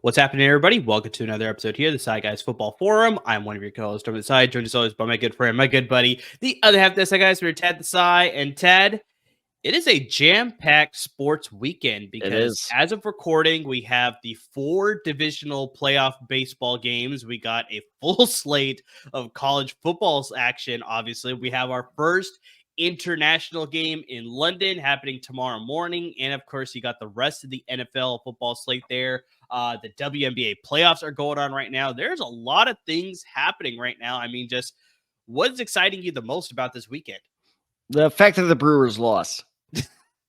What's happening, everybody? Welcome to another episode here, the Side Guys Football Forum. I'm one of your co-hosts on the side, joined as always by my good friend, my good buddy, the other half of the Side Guys, we're Ted the Side. And Ted, it is a jam-packed sports weekend because as of recording, we have the 4 divisional playoff baseball games. We got a full slate of college football action, obviously. We have our first international game in London happening tomorrow morning. And of course, you got the rest of the NFL football slate there. The WNBA playoffs are going on right now. There's a lot of things happening right now. I mean, just what's exciting you the most about this weekend? The fact that the Brewers lost.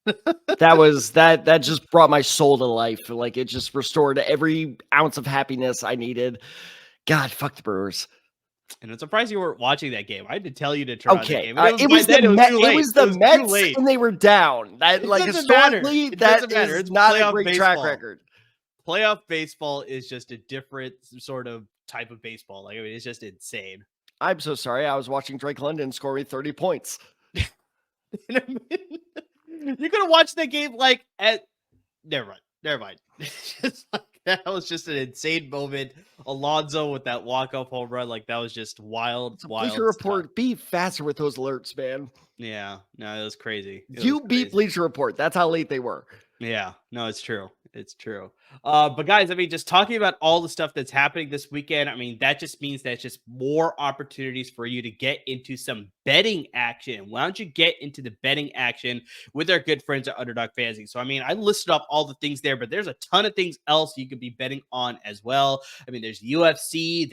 that just brought my soul to life. Like, it just restored every ounce of happiness I needed. God, fuck the Brewers. And I'm surprised you weren't watching that game. I had to tell you to turn on the game. It was the Mets, and they were down. That, like, historically, that is not a great track record. Playoff baseball is just a different sort of type of baseball. Like, I mean, it's just insane. I'm so sorry. I was watching Drake London score me 30 points. You could have watched that game like at. Never mind. Just like, that was just an insane moment. Alonso with that walk-off home run, like, that was just wild. Bleacher Report, be faster with those alerts, man. Yeah, no, it was crazy. You beat Bleacher Report. That's how late they were. Yeah, no, it's true. It's true. But guys, I mean, just talking about all the stuff that's happening this weekend, I mean, that just means that's just more opportunities for you to get into some betting action. Why don't you get into the betting action with our good friends at Underdog Fantasy? So, I mean, I listed off all the things there, but there's a ton of things else you could be betting on as well. I mean, there's UFC,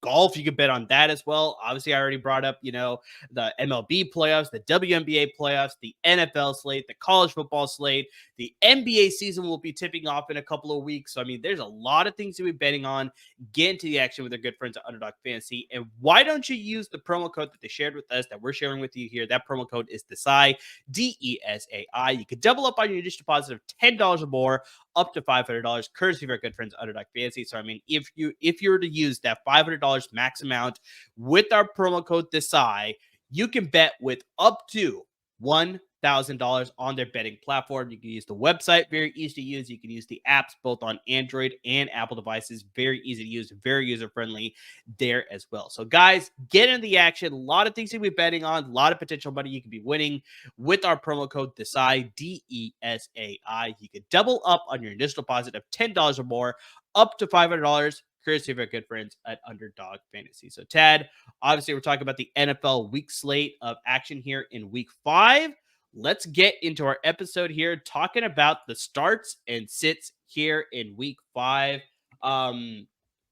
golf, you could bet on that as well. Obviously, I already brought up, the MLB playoffs, the WNBA playoffs, the NFL slate, the college football slate. The NBA season will be tipping off in a couple of weeks. So, I mean, there's a lot of things to be betting on. Get into the action with our good friends at Underdog Fantasy. And why don't you use the promo code that they shared with us, that we're sharing with you here? That promo code is DESAI, DESAI. You could double up on your initial deposit of $10 or more, up to $500, courtesy of our good friends at Underdog Fantasy. So, I mean, if you were to use that $500 max amount with our promo code DESAI, you can bet with up to $1,000 on their betting platform. You can use the website, very easy to use. You can use the apps both on Android and Apple devices, very easy to use, very user-friendly there as well. So guys, get into the action. A lot of things to be betting on, a lot of potential money you can be winning with our promo code DESAI, DESAI. You can double up on your initial deposit of $10 or more, up to $500, courtesy of our good friends at Underdog Fantasy. So, Tad, obviously, we're talking about the NFL week slate of action here in week 5. Let's get into our episode here, talking about the starts and sits here in week 5.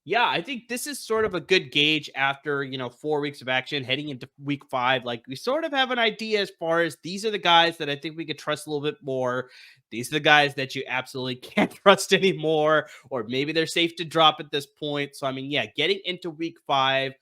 Yeah, I think this is sort of a good gauge after, 4 weeks of action heading into week 5. Like, we sort of have an idea as far as these are the guys that I think we could trust a little bit more. These are the guys that you absolutely can't trust anymore, or maybe they're safe to drop at this point. So, I mean, yeah, getting into week 5,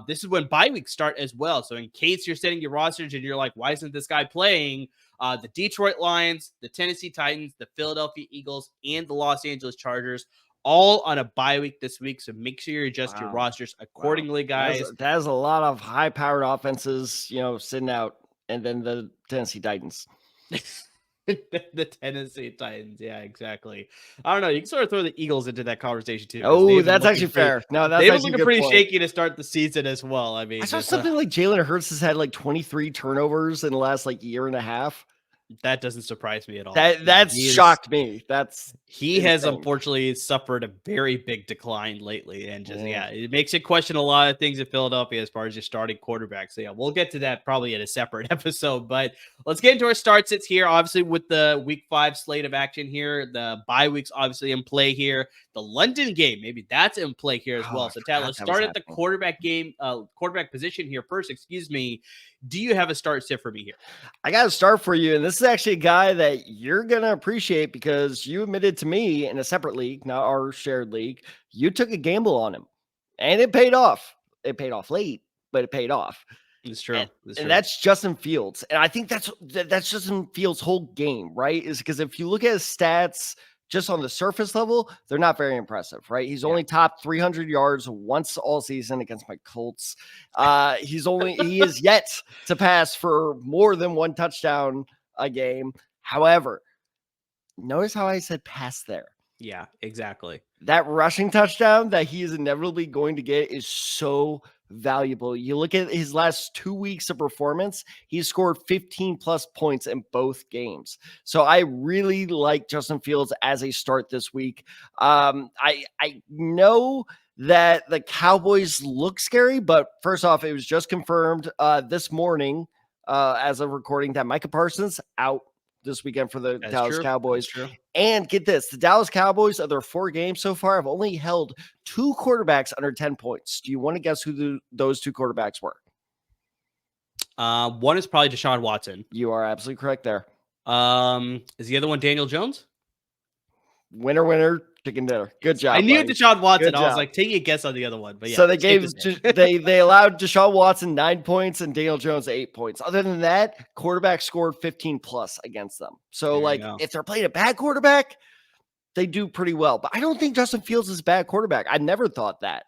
this is when bye weeks start as well. So in case you're setting your rosters and you're like, why isn't this guy playing? The Detroit Lions, the Tennessee Titans, the Philadelphia Eagles, and the Los Angeles Chargers all on a bye week this week. So make sure you adjust your rosters accordingly, guys. That is a lot of high-powered offenses, sitting out, and then the Tennessee Titans. The Tennessee Titans. Yeah, exactly. I don't know. You can sort of throw the Eagles into that conversation too. Oh, that's actually fair. No, that's they were looking pretty shaky to start the season as well. I mean, I saw something like Jalen Hurts has had like 23 turnovers in the last year and a half. That doesn't surprise me at all. That's shocked me. He has unfortunately suffered a very big decline lately, and just it makes you question a lot of things in Philadelphia as far as your starting quarterback. So yeah, we'll get to that probably in a separate episode. But let's get into our start sits here. Obviously, with the week 5 slate of action here, the bye weeks obviously in play here. The London game, maybe that's in play here as well. So Tad, let's start at the quarterback position here first. Excuse me. Do you have a start sit for me here? I got to start for you. And this is actually a guy that you're going to appreciate because you admitted to me in a separate league, not our shared league, you took a gamble on him and it paid off. It paid off late, but it paid off. It's true. And that's Justin Fields. And I think that's Justin Fields' whole game, right? Is because if you look at his stats just on the surface level, they're not very impressive, right? He's only topped 300 yards once all season against my Colts. He is yet to pass for more than one touchdown a game. However, notice how I said pass there. Yeah, exactly. That rushing touchdown that he is inevitably going to get is so valuable. You look at his last 2 weeks of performance, he scored 15 plus points in both games. So I really like Justin Fields as a start this week. I know that the Cowboys look scary, but first off, it was just confirmed this morning as of recording that Micah Parsons out this weekend for the Dallas Cowboys. And get this, the Dallas Cowboys of their 4 games so far have only held 2 quarterbacks under 10 points. Do you want to guess who those 2 quarterbacks were? One is probably Deshaun Watson. You are absolutely correct there. Is the other one Daniel Jones? Winner, chicken dinner. Good job. I knew Deshaun Watson. I was like, take a guess on the other one. But yeah. So they they allowed Deshaun Watson 9 points and Daniel Jones 8 points. Other than that, quarterback scored 15 plus against them. So if they're playing a bad quarterback, they do pretty well. But I don't think Justin Fields is a bad quarterback. I never thought that.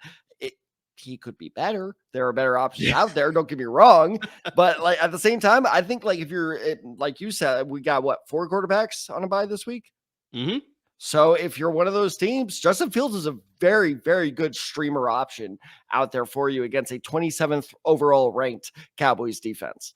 He could be better. There are better options out there. Don't get me wrong. But at the same time, I think if you're like you said, we got 4 quarterbacks on a bye this week. Mm-hmm. So if you're one of those teams, Justin Fields is a very, very good streamer option out there for you against a 27th overall ranked Cowboys defense.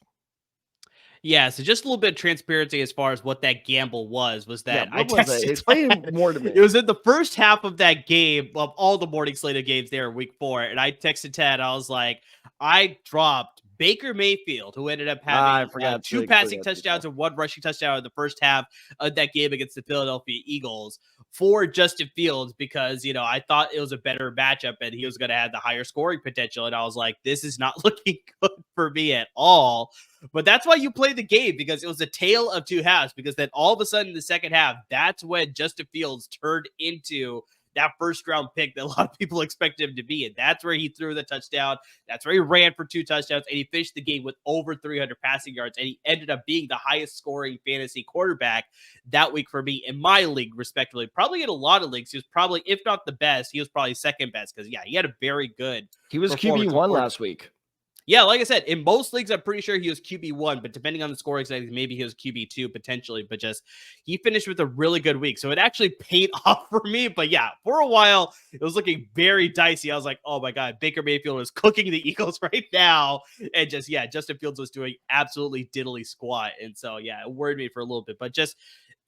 Yeah, so just a little bit of transparency as far as what that gamble was that I texted. Explain more to me. It was in the first half of that game of all the morning slate of games there in week 4, and I texted Ted. I was like, I dropped Baker Mayfield, who ended up having 2 passing touchdowns and 1 rushing touchdown in the first half of that game against the Philadelphia Eagles, for Justin Fields because, I thought it was a better matchup and he was going to have the higher scoring potential. And I was like, this is not looking good for me at all. But that's why you play the game, because it was a tale of 2 halves, because then all of a sudden in the second half, that's when Justin Fields turned into that first round pick that a lot of people expected him to be. And that's where he threw the touchdown. That's where he ran for 2 touchdowns, and he finished the game with over 300 passing yards. And he ended up being the highest scoring fantasy quarterback that week for me in my league, respectively. Probably in a lot of leagues, he was probably, if not the best, he was probably second best, because he had a very good. He was QB1 last week. Yeah, like I said, in most leagues, I'm pretty sure he was QB1, but depending on the scoring settings, maybe he was QB2 potentially, but he finished with a really good week. So it actually paid off for me. But yeah, for a while, it was looking very dicey. I was like, oh my God, Baker Mayfield is cooking the Eagles right now. And Justin Fields was doing absolutely diddly squat. And so, yeah, it worried me for a little bit, but just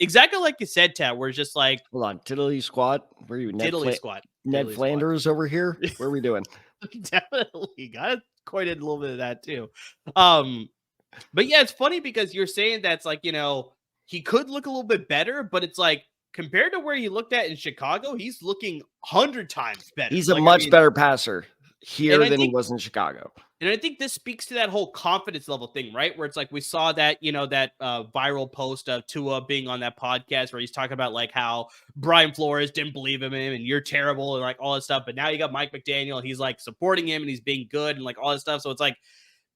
exactly like you said, Ted, we're just like, hold on, diddly squat. Where are you? Diddly squat. Ned Flanders over here. What are we doing? Definitely got quite a little bit of that too. But yeah, it's funny because you're saying that's he could look a little bit better, but it's like compared to where he looked at in Chicago, he's looking 100 times better. He's a much better passer here than he was in Chicago. And I think this speaks to that whole confidence level thing, right? Where it's like we saw that, that viral post of Tua being on that podcast where he's talking about how Brian Flores didn't believe in him and you're terrible and all this stuff. But now you got Mike McDaniel. He's supporting him and he's being good and all this stuff. So it's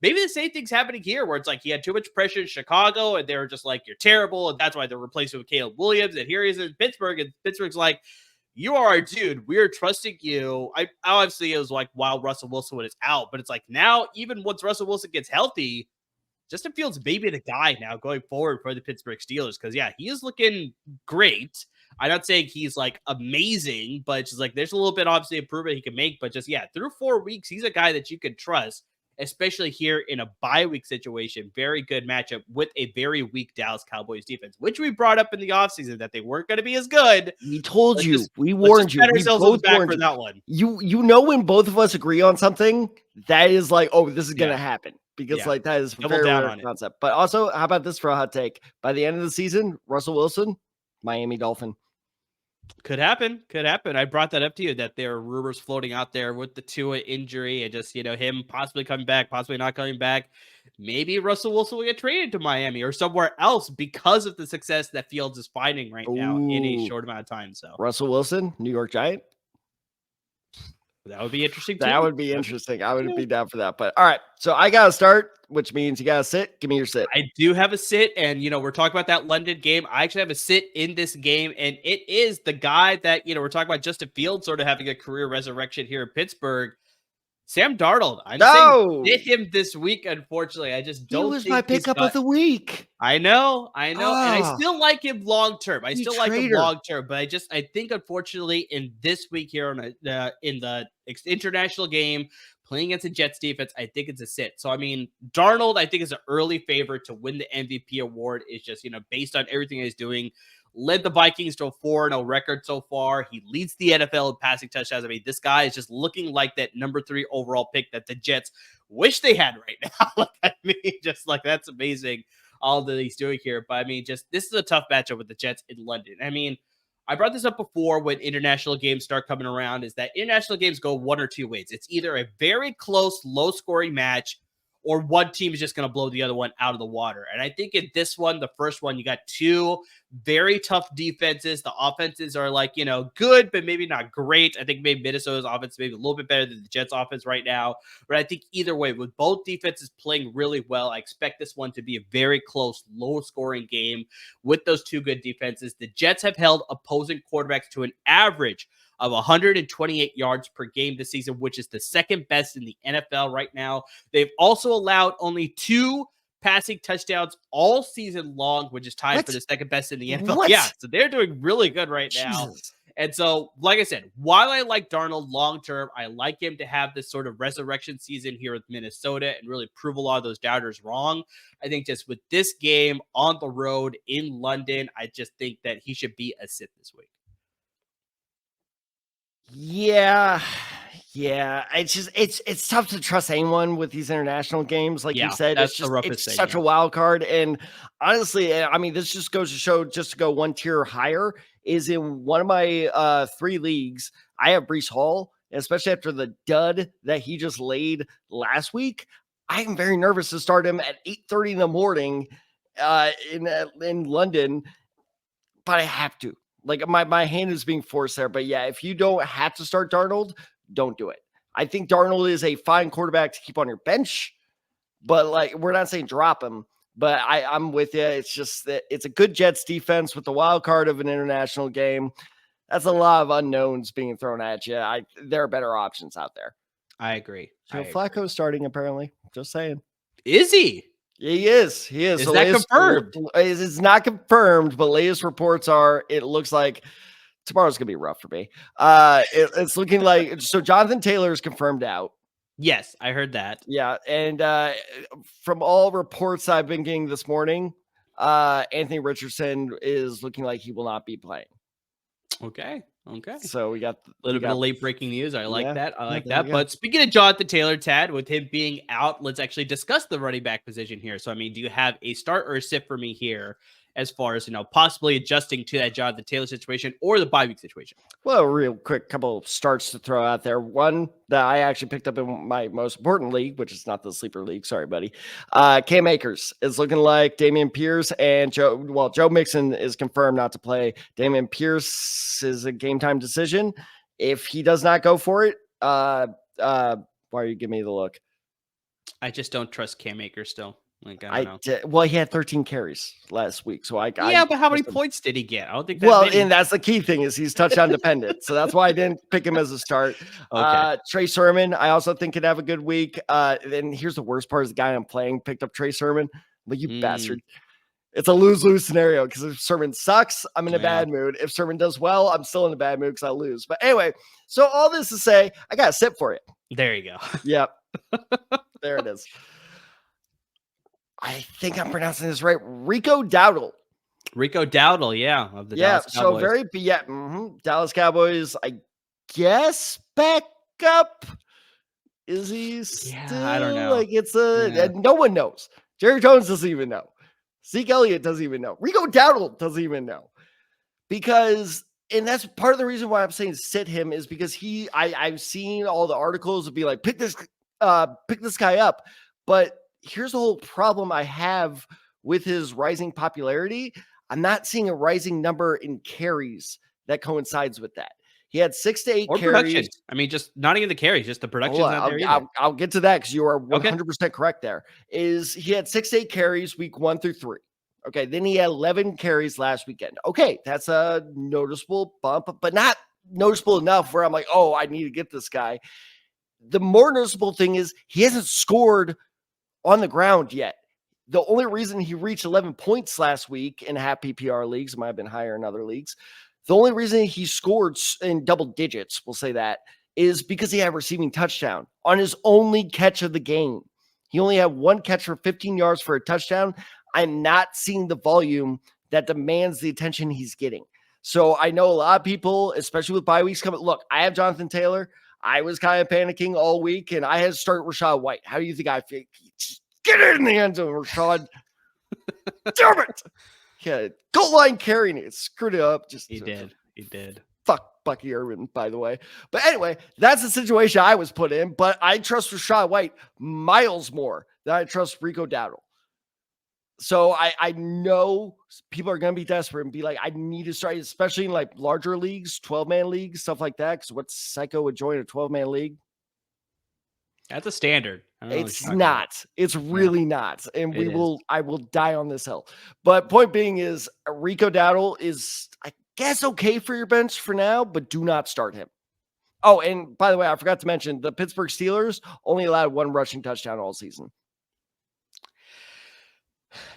maybe the same thing's happening here where it's he had too much pressure in Chicago and they were just you're terrible. And that's why they're replacing with Caleb Williams. And here he is in Pittsburgh, and Pittsburgh's you are our dude. We're trusting you. I obviously it was while Russell Wilson was out, but it's now, even once Russell Wilson gets healthy, Justin Fields may be the guy now going forward for the Pittsburgh Steelers. Cause he is looking great. I'm not saying he's amazing, but it's just there's a little bit obviously improvement he can make, but through 4 weeks, he's a guy that you can trust, especially here in a bye week situation. Very good matchup with a very weak Dallas Cowboys defense, which we brought up in the offseason that they weren't going to be as good. We told you. We warned you. We both warned you. That one. You know when both of us agree on something, that is oh, this is going to happen. Because that is a very rare concept. But also, how about this for a hot take? By the end of the season, Russell Wilson, Miami Dolphin. Could happen. Could happen. I brought that up to you that there are rumors floating out there with the Tua injury and just, him possibly coming back, possibly not coming back. Maybe Russell Wilson will get traded to Miami or somewhere else because of the success that Fields is finding right now in a Ooh, short amount of time. So Russell Wilson, New York Giant. that would be interesting too. That would be interesting. I would be down for that. But all right, so I gotta start, which means you gotta sit. Give me your sit. I do have a sit, and we're talking about that London game. I actually have a sit in this game, and it is the guy that we're talking about, Justin Fields, sort of having a career resurrection here in Pittsburgh. Sam Darnold. I'm saying hit him this week. Unfortunately, I just don't. He was my pickup of the week. I know, and I still like him long term. I still like him long term, but I think unfortunately in this week here on in the international game playing against the Jets defense, I think it's a sit. So I mean, Darnold, I think is an early favorite to win the MVP award. Is just based on everything he's doing. Led the Vikings to a 4-0 record so far. He leads the NFL in passing touchdowns. I mean, this guy is just looking like that number 3 overall pick that the Jets wish they had right now. That's amazing, all that he's doing here. But I mean, this is a tough matchup with the Jets in London. I mean, I brought this up before when international games start coming around, is that international games go one or two ways. It's either a very close, low-scoring match, or one team is just going to blow the other one out of the water. And I think in this one, the first one, you got two very tough defenses. The offenses are good, but maybe not great. I think maybe Minnesota's offense maybe a little bit better than the Jets offense right now. But I think either way, with both defenses playing really well, I expect this one to be a very close, low-scoring game with those two good defenses. The Jets have held opposing quarterbacks to an average of 128 yards per game this season, which is the second best in the NFL right now. They've also allowed only 2 passing touchdowns all season long, which is tied for the second best in the NFL. Yeah, so they're doing really good right now. And so, like I said, while I like Darnold long-term, I like him to have this sort of resurrection season here with Minnesota and really prove a lot of those doubters wrong. I think just with this game on the road in London, I just think that he should be a sit this week. Yeah. It's tough to trust anyone with these international games. Like you said, it's such a wild card. And honestly, I mean, this just goes to show, just to go one tier higher, is in one of my 3 leagues, I have Breece Hall, especially after the dud that he just laid last week. I am very nervous to start him at 8:30 in the morning in London, but I have to. Like my hand is being forced there. But yeah, if you don't have to start Darnold, don't do it. I think Darnold is a fine quarterback to keep on your bench, but we're not saying drop him. But I'm with you. It's just that it's a good Jets defense with the wild card of an international game. That's a lot of unknowns being thrown at you. There are better options out there. I agree. Joe Flacco's starting, apparently. Just saying. Is he? He is. Is that confirmed? It's not confirmed, but latest reports are it looks like tomorrow's going to be rough for me. It's looking like, so Jonathan Taylor is confirmed out. Yes, I heard that. Yeah. And from all reports I've been getting this morning, Anthony Richardson is looking like he will not be playing. Okay. So we got a little bit of late breaking news. I like that. I like that. But speaking of Jonathan Taylor, Tad, with him being out, let's actually discuss the running back position here. So, I mean, do you have a start or a sit for me here as far as, possibly adjusting to that Jonathan Taylor situation or the bye week situation? Well, real quick, couple of starts to throw out there. One that I actually picked up in my most important league, which is not the sleeper league. Sorry, buddy. Cam Akers is looking like Dameon Pierce and Joe Mixon is confirmed not to play. Dameon Pierce is a game time decision. If he does not go for it, why are you giving me the look? I just don't trust Cam Akers still. I don't know. Well, he had 13 carries last week, so but how many points did he get? I don't think. And that's the key thing is he's touchdown dependent, so that's why I didn't pick him as a start. Okay. Trey Sermon, I also think could have a good week. And here's the worst part: is the guy I'm playing picked up Trey Sermon. Like you bastard. It's a lose-lose scenario because if Sermon sucks, I'm in a bad mood. If Sermon does well, I'm still in a bad mood because I lose. But anyway, so all this to say, I got to sit for it. There you go. Yep. There it is. I think I'm pronouncing this right. Rico Dowdle. Yeah. Of the Dallas Cowboys. Dallas Cowboys, I guess, back up. Is he still? I don't know. No one knows. Jerry Jones doesn't even know. Zeke Elliott doesn't even know. Rico Dowdle doesn't even know. Because And that's part of the reason why I'm saying sit him is because I've seen all the articles would be like, pick this guy up. But here's the whole problem I have with his rising popularity. I'm not seeing a rising number in carries that coincides with that. He had 6 to 8 or carries. production. I mean, just not even the carries, just the production's not there either. I'll get to that because you are 100% correct there. He had 6 to 8 carries week 1 through 3. Okay, then he had 11 carries last weekend. Okay, that's a noticeable bump, but not noticeable enough where I'm like, oh, I need to get this guy. The more noticeable thing is he hasn't scored on the ground yet. The only reason he reached 11 points last week in half PPR leagues, might have been higher in other leagues. The only reason he scored in double digits, we'll say that, is because he had a receiving touchdown on his only catch of the game. He only had 1 catch for 15 yards for a touchdown. I'm not seeing the volume that demands the attention he's getting. So I know a lot of people, especially with bye weeks coming. Look, I have Jonathan Taylor. I was kind of panicking all week, and I had to start Rachaad White. How do you think I feel? Get it in the end zone, Rachaad. Damn it. Yeah, goal line carrying it. Screwed it up. He did. Fuck Bucky Irvin, by the way. But anyway, that's the situation I was put in. But I trust Rachaad White miles more than I trust Rico Dowdle. So I know people are going to be desperate and be like, I need to start, especially in like larger leagues, 12-man leagues, stuff like that. Because what psycho would join a 12-man league? That's a standard. It's not. It's really not. And I will die on this hill. But point being is Rico Dowdle is, I guess, okay for your bench for now, but do not start him. Oh, and by the way, I forgot to mention the Pittsburgh Steelers only allowed 1 rushing touchdown all season.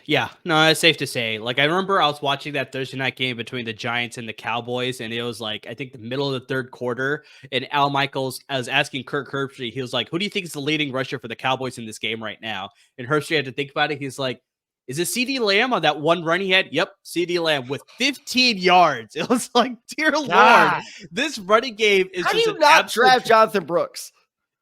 Yeah, no, it's safe to say. Like, I remember I was watching that Thursday night game between the Giants and the Cowboys, and it was like, I think the middle of the 3rd quarter, and Al Michaels, I was asking Kirk Herbstreit, he was like, who do you think is the leading rusher for the Cowboys in this game right now? And Herbstreit had to think about it. He's like, is it CeeDee Lamb on that one run he had? Yep, CeeDee Lamb with 15 yards. It was like, dear Lord, this running game is How just do you not draft Jonathan Brooks?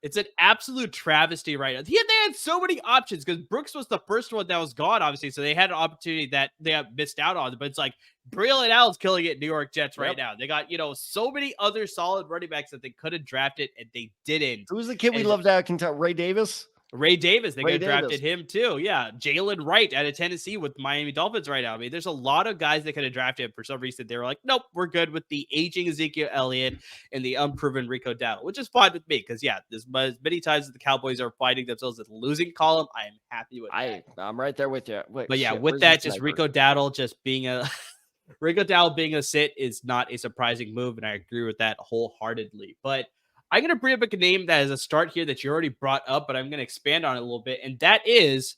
It's an absolute travesty right now. They had so many options because Brooks was the first one that was gone, obviously. So they had an opportunity that they have missed out on. But it's like Braylon Allen's killing it in New York Jets right now. They got, so many other solid running backs that they could have drafted and they didn't. Who's the kid we loved out of Kentucky? Ray Davis? Ray Davis. They could have drafted him too. Yeah. Jalen Wright out of Tennessee with Miami Dolphins right now. I mean, there's a lot of guys that could have drafted him. For some reason, they were like, nope, we're good with the aging Ezekiel Elliott and the unproven Rico Dowdle, which is fine with me because, as many times as the Cowboys are finding themselves in the losing column, I am happy with that. I'm right there with you. With that, just Rico Dowdle just being a Rico Dowdle being a sit is not a surprising move, and I agree with that wholeheartedly. But I'm going to bring up a name that is a start here that you already brought up, but I'm going to expand on it a little bit, and that is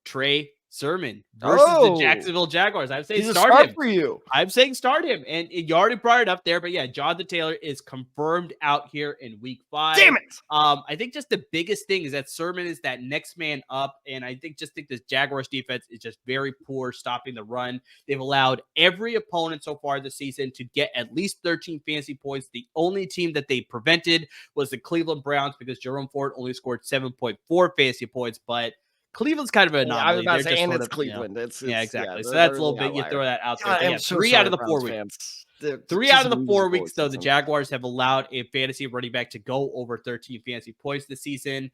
Trey Sermon versus the Jacksonville Jaguars. I'm saying start him. For you. I'm saying start him, and you already brought it up there, but Jonathan Taylor is confirmed out here in week 5. Damn it! I think just the biggest thing is that Sermon is that next man up, and I think this Jaguars defense is just very poor stopping the run. They've allowed every opponent so far this season to get at least 13 fantasy points. The only team that they prevented was the Cleveland Browns because Jerome Ford only scored 7.4 fantasy points, but Cleveland's kind of an anomaly. I was about to say, and it's Cleveland. Exactly. So that's a little bit, you throw that out there. 3 out of the 4 weeks. 3 out of the 4 weeks, though, the Jaguars have allowed a fantasy running back to go over 13 fantasy points this season.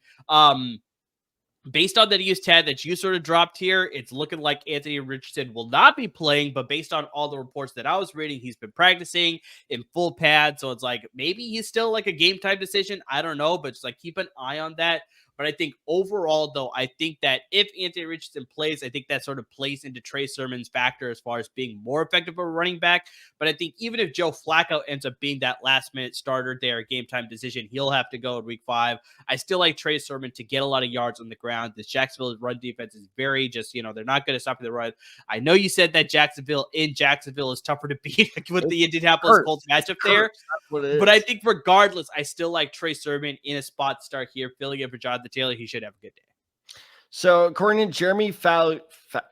Based on the news, Ted, that you sort of dropped here, it's looking like Anthony Richardson will not be playing, but based on all the reports that I was reading, he's been practicing in full pad, so it's like maybe he's still like a game time decision. I don't know, but just like keep an eye on that. But I think overall, though, I think that if Anthony Richardson plays, I think that sort of plays into Trey Sermon's factor as far as being more effective of a running back. But I think even if Joe Flacco ends up being that last-minute starter there, game time decision, he'll have to go in week 5. I still like Trey Sermon to get a lot of yards on the ground. This Jacksonville run defense is very just, they're not going to stop the run. I know you said that Jacksonville is tougher to beat with the Indianapolis Colts matchup there. But I think regardless, I still like Trey Sermon in a spot start here, filling in for Jonathan Taylor. He should have a good day. So according to Jeremy Fowler,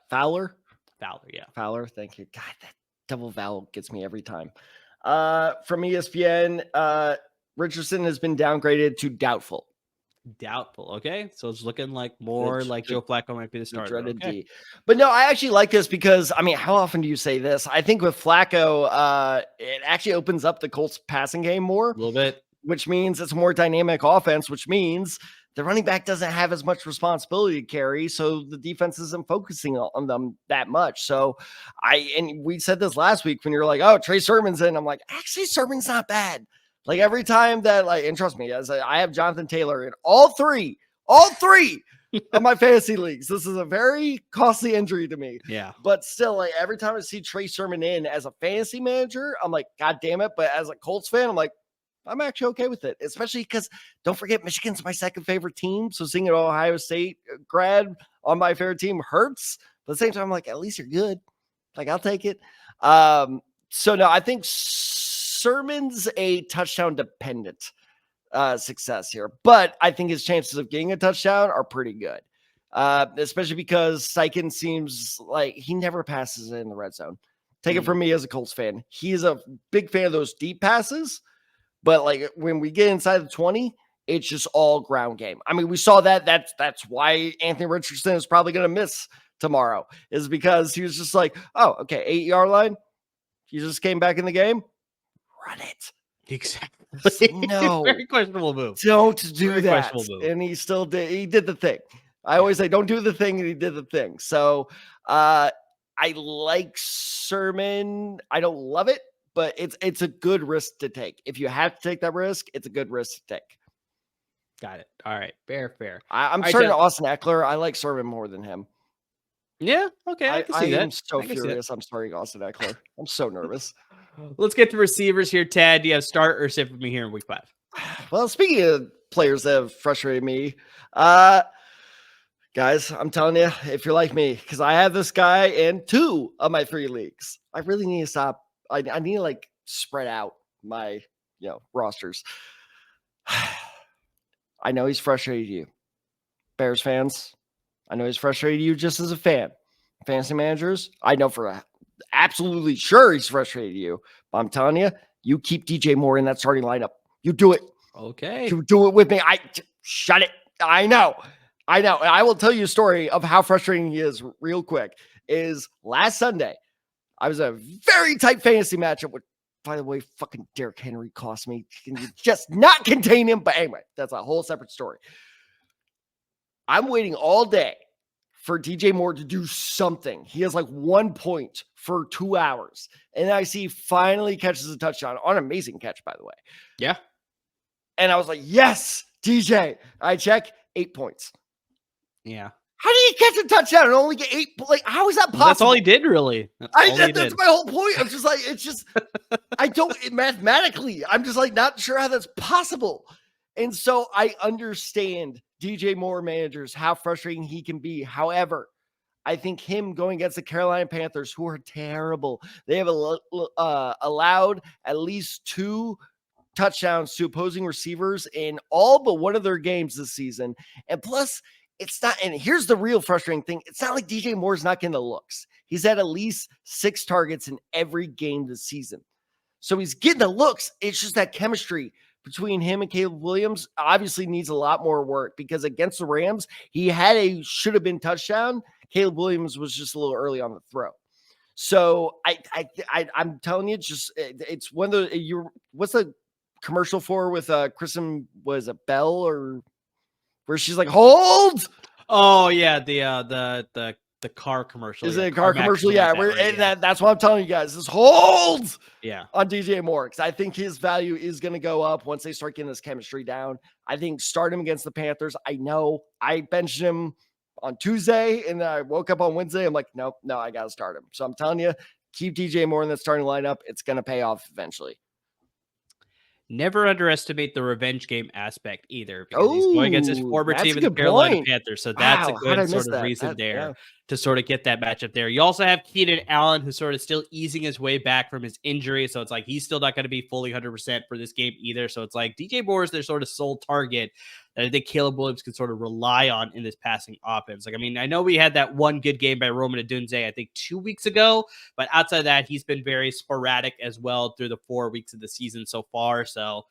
Fowler, thank you. God, that double vowel gets me every time. From ESPN, Richardson has been downgraded to doubtful. Doubtful. Okay. So it's looking like more like Joe Flacco might be the The starter. dreaded Okay. D. But no, I actually like this because, I mean, how often do you say this? I think with Flacco, it actually opens up the Colts passing game more, A little bit. which means it's a more dynamic offense, which means the running back doesn't have as much responsibility to carry. So the defense isn't focusing on them that much. So and we said this last week when you're like, oh, Trey Sermon's in. I'm like, actually, Sermon's not bad. Like every time that, like, and trust me, as I have Jonathan Taylor in all three of my fantasy leagues. This is a very costly injury to me. Yeah. But still, like every time I see Trey Sermon in as a fantasy manager, I'm like, God damn it. But as a Colts fan, I'm like, I'm actually okay with it, especially because don't forget, Michigan's my second favorite team. So seeing an Ohio State grad on my favorite team hurts. But at the same time, I'm like, at least you're good. Like, I'll take it. So no, I think Sermon's a touchdown dependent success here, but I think his chances of getting a touchdown are pretty good, especially because Steichen seems like he never passes in the red zone. Take it from me as a Colts fan. He is a big fan of those deep passes, but like when we get inside the 20, it's just all ground game. I mean, we saw that. That's why Anthony Richardson is probably going to miss tomorrow, is because he was just like, oh, okay, 8-yard line. You just came back in the game. Run it. Exactly. No. Very questionable move. Don't do Very that. questionable move. And he still did. He did the thing. I always say, don't do the thing. And he did the thing. So I like Sermon. I don't love it, but it's a good risk to take. If you have to take that risk, it's a good risk to take. Got it. All right. Fair. I'm All right, starting Austin Eckler. I like Sermon more than him. Yeah. Okay. I can see that. I'm so furious. I'm starting Austin Eckler. I'm so nervous. Let's get to receivers here, Tad. Do you have start or sit with me here in week 5? Well, speaking of players that have frustrated me, guys, I'm telling you, if you're like me, because I have this guy in 2 of my 3 leagues, I really need to stop. I need to like spread out my rosters. I know he's frustrated you, Bears fans. I know he's frustrated you just as a fan. Fantasy managers, I know for absolutely sure he's frustrated you. But I'm telling you, you keep DJ Moore in that starting lineup. You do it. Okay. You do it with me. Shut it. I know. And I will tell you a story of how frustrating he is real quick. Is last Sunday, I was a very tight fantasy matchup with, by the way, fucking Derrick Henry cost me. Can you just not contain him? But anyway, that's a whole separate story. I'm waiting all day for DJ Moore to do something. He has like 1 point for 2 hours. And I see finally catches a touchdown on an amazing catch, by the way. Yeah. And I was like, yes, DJ. I check 8 points. Yeah. How did he catch a touchdown and only get 8? Like, how is that possible? That's all he did, really. That's my whole point. I'm just like, it's just, mathematically, I'm just like not sure how that's possible. And so I understand DJ Moore managers, how frustrating he can be. However, I think him going against the Carolina Panthers, who are terrible, they have allowed at least 2 touchdowns to opposing receivers in all but one of their games this season. And plus, it's not, and here's the real frustrating thing. It's not like DJ Moore's not getting the looks. He's had at least 6 targets in every game this season. So he's getting the looks. It's just that chemistry between him and Caleb Williams obviously needs a lot more work, because against the Rams, he had should have been touchdown. Caleb Williams was just a little early on the throw. So I'm telling you, it's one of the, what's the commercial for with Kristen, was it Bell, or where she's like, hold? Oh yeah. The car commercial. Is it a car commercial? Yeah. That's what I'm telling you guys. This hold on DJ Moore, because I think his value is going to go up once they start getting this chemistry down. I think start him against the Panthers. I know I benched him on Tuesday and I woke up on Wednesday. I'm like, no, I got to start him. So I'm telling you, keep DJ Moore in that starting lineup. It's going to pay off eventually. Never underestimate the revenge game aspect either, because he's going against his former team in the Carolina Panthers. So that's a good sort of reason to sort of get that matchup there. You also have Keenan Allen, who's sort of still easing his way back from his injury. So it's like he's still not going to be fully 100% for this game either. So it's like DJ Moore is their sort of sole target that I think Caleb Williams can sort of rely on in this passing offense. Like, I mean, I know we had that one good game by Roman Odunze, I think 2 weeks ago, but outside of that, he's been very sporadic as well through the 4 weeks of the season so far. So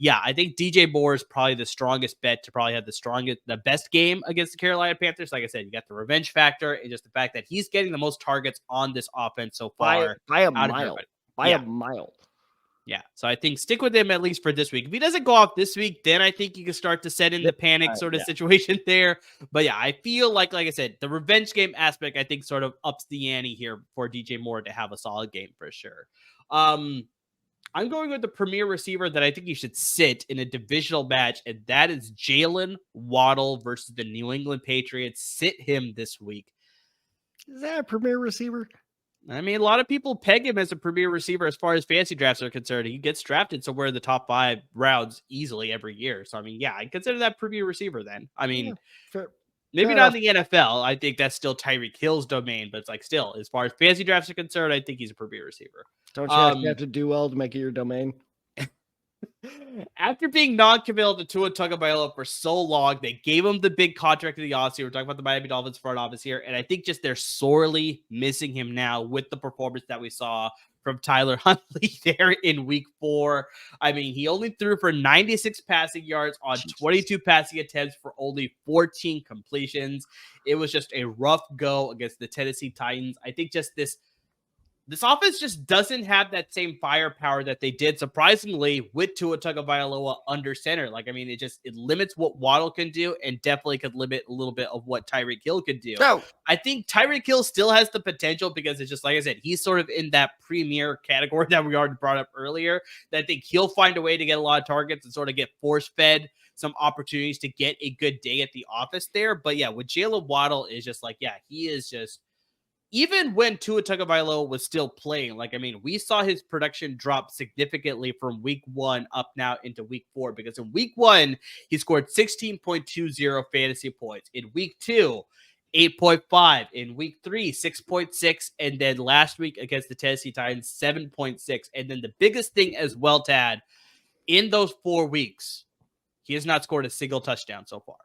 yeah, I think DJ Moore is probably the strongest bet to probably have the best game against the Carolina Panthers. Like I said, you got the revenge factor and just the fact that he's getting the most targets on this offense so far by a out of mile. everybody. By a mile. Yeah. So I think stick with him at least for this week. If he doesn't go off this week, then I think you can start to set in the panic sort of situation there. But yeah, I feel like I said, the revenge game aspect, I think sort of ups the ante here for DJ Moore to have a solid game for sure. I'm going with the premier receiver that I think you should sit in a divisional match, and that is Jaylen Waddle versus the New England Patriots. Sit him this week. Is that a premier receiver? I mean, a lot of people peg him as a premier receiver as far as fantasy drafts are concerned. He gets drafted somewhere in the top 5 rounds easily every year. So, I mean, yeah, I consider that premier receiver then. I mean, maybe not in the NFL. I think that's still Tyreek Hill's domain, but it's like still, as far as fantasy drafts are concerned, I think he's a premier receiver. Don't you actually have to do well to make it your domain? After being non-committal to Tua Tagovailoa for so long, they gave him the big contract of the offseason. We're talking about the Miami Dolphins front office here, and I think just they're sorely missing him now with the performance that we saw from Tyler Huntley there in week 4. I mean, he only threw for 96 passing yards on 22 passing attempts for only 14 completions. It was just a rough go against the Tennessee Titans. I think just this offense just doesn't have that same firepower that they did, surprisingly, with Tua Tagovailoa under center. Like, I mean, it limits what Waddle can do and definitely could limit a little bit of what Tyreek Hill could do. No. I think Tyreek Hill still has the potential because it's just, like I said, he's sort of in that premier category that we already brought up earlier, that I think he'll find a way to get a lot of targets and sort of get force-fed some opportunities to get a good day at the office there. But yeah, with Jaylen Waddle is just like, yeah, he is just, even when Tua Tagovailoa was still playing, like, I mean, we saw his production drop significantly from week 1 up now into week 4, because in week 1, he scored 16.20 fantasy points. In week 2, 8.5. In week 3, 6.6. And then last week against the Tennessee Titans, 7.6. And then the biggest thing as well, Tad, in those 4 weeks, he has not scored a single touchdown so far.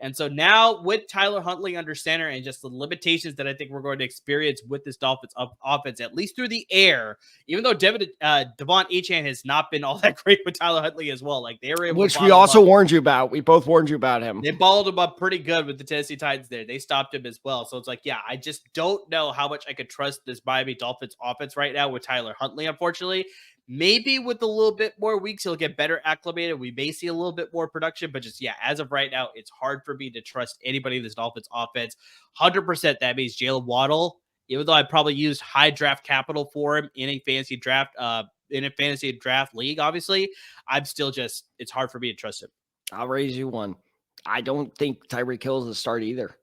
And so now with Tyler Huntley under center and just the limitations that I think we're going to experience with this Dolphins offense, at least through the air, even though Devon Achane has not been all that great with Tyler Huntley as well. Like, they were able Which we also warned you about. We both warned you about him. They balled him up pretty good with the Tennessee Titans there. They stopped him as well. So it's like, yeah, I just don't know how much I could trust this Miami Dolphins offense right now with Tyler Huntley, unfortunately. Maybe with a little bit more weeks, he'll get better acclimated. We may see a little bit more production, but just, yeah, as of right now, it's hard for me to trust anybody in this Dolphins offense. 100% that means Jaylen Waddle, even though I probably used high draft capital for him in a fantasy draft league, obviously, I'm still just, it's hard for me to trust him. I'll raise you one. I don't think Tyreek Hill is a start either.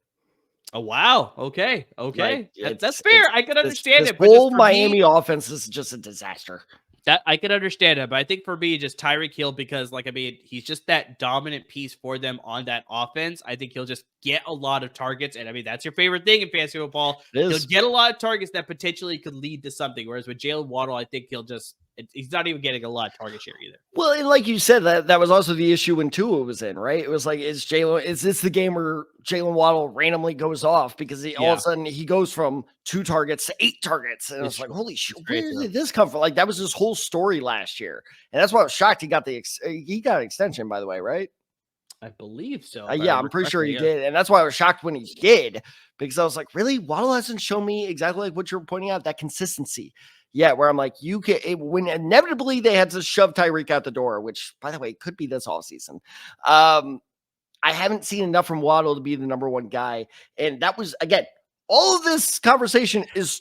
Oh, wow. Okay. Like, that's fair. I can understand it. This whole Miami offense is just a disaster. That I can understand it, but I think for me, just Tyreek Hill, because, like, I mean, he's just that dominant piece for them on that offense. I think he'll just get a lot of targets, and I mean, that's your favorite thing in fantasy football. He'll get a lot of targets that potentially could lead to something. Whereas with Jaylen Waddle, I think he's not even getting a lot of target share either. Well, and like you said, that was also the issue when Tua was in, right? It was like, is this the game where Jaylen Waddle randomly goes off because all of a sudden he goes from 2 targets to 8 targets, and it's like, holy shit, where did this come from? Like, that was his whole story last year, and that's why I was shocked he got an extension, by the way, right? I believe so. Yeah, I'm pretty sure he did, and that's why I was shocked when he did, because I was like, really, Waddle hasn't shown me exactly like what you're pointing out, that consistency. Yeah, where I'm like, when inevitably they had to shove Tyreek out the door, which, by the way, could be this all season. I haven't seen enough from Waddle to be the number 1 guy. And that was, again, all of this conversation is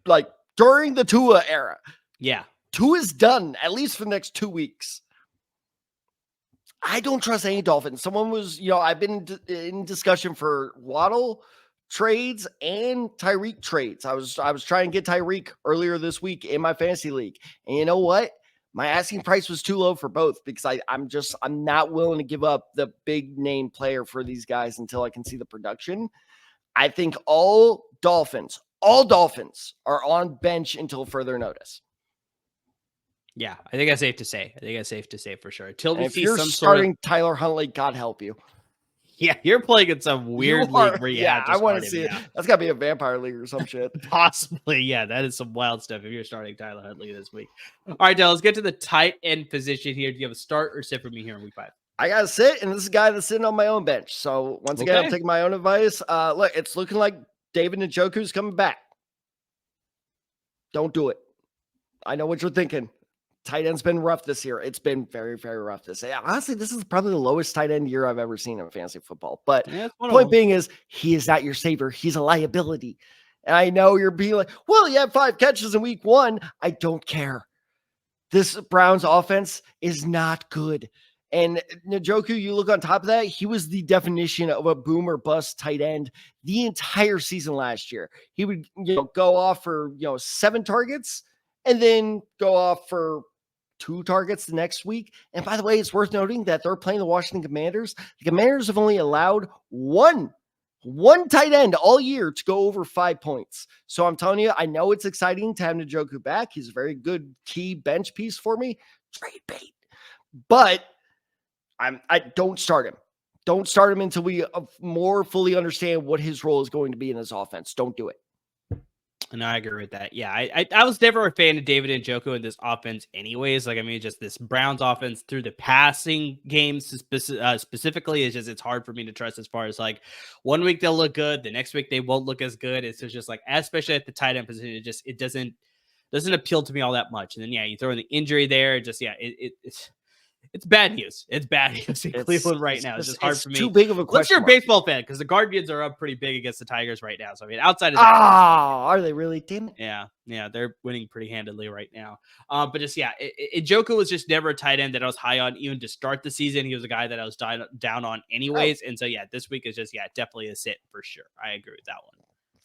like during the Tua era. Yeah. Tua's done, at least for the next 2 weeks. I don't trust any Dolphins. Someone was, I've been in discussion for Waddle trades and Tyreek trades. I was trying to get Tyreek earlier this week in my fantasy league. And you know what? My asking price was too low for both, because I'm not willing to give up the big name player for these guys until I can see the production. I think all Dolphins are on bench until further notice. Yeah, I think that's safe to say. For sure. Until we see some starting Tyler Huntley, God help you. Yeah, you're playing in some weird league where you have to I want start to see him it. now. That's got to be a vampire league or some shit. Possibly, yeah. That is some wild stuff if you're starting Tyler Huntley this week. All right, Dale, let's get to the tight end position here. Do you have a start or sit for me here in week 5? I got to sit, and this is a guy that's sitting on my own bench. So once again, I'm taking my own advice. Look, it's looking like David Njoku's coming back. Don't do it. I know what you're thinking. Tight end's been rough this year. It's been very, very rough this year. Honestly, this is probably the lowest tight end year I've ever seen in fantasy football. But point being is, he is not your savior. He's a liability. And I know you're being like, well, you had 5 catches in week 1. I don't care. This Browns offense is not good. And Njoku, you look on top of that, he was the definition of a boom or bust tight end the entire season last year. He would go off for 7 targets and then go off for 2 targets the next week. And by the way, it's worth noting that they're playing the Washington Commanders. The Commanders have only allowed one tight end all year to go over 5 points. So I'm telling you, I know it's exciting to have Njoku back. He's a very good key bench piece for me. Trade bait. But I don't start him. Don't start him until we more fully understand what his role is going to be in this offense. Don't do it. And I agree with that. Yeah, I was never a fan of David Njoku in this offense anyways. Like, I mean, just this Browns offense through the passing games specifically is just, it's hard for me to trust as far as like 1 week they'll look good. The next week they won't look as good. It's just like, especially at the tight end position, it doesn't appeal to me all that much. And then, yeah, you throw in the injury there. It's bad news. It's bad news in Cleveland right now. It's just hard for me. Too big of a question. Unless you're a baseball fan, because the Guardians are up pretty big against the Tigers right now. So I mean, outside of that, are they really? Damn it. Yeah, they're winning pretty handedly right now. But just Njoku was just never a tight end that I was high on, even to start the season. He was a guy that I was down on anyways. And so this week is just definitely a sit for sure. I agree with that one.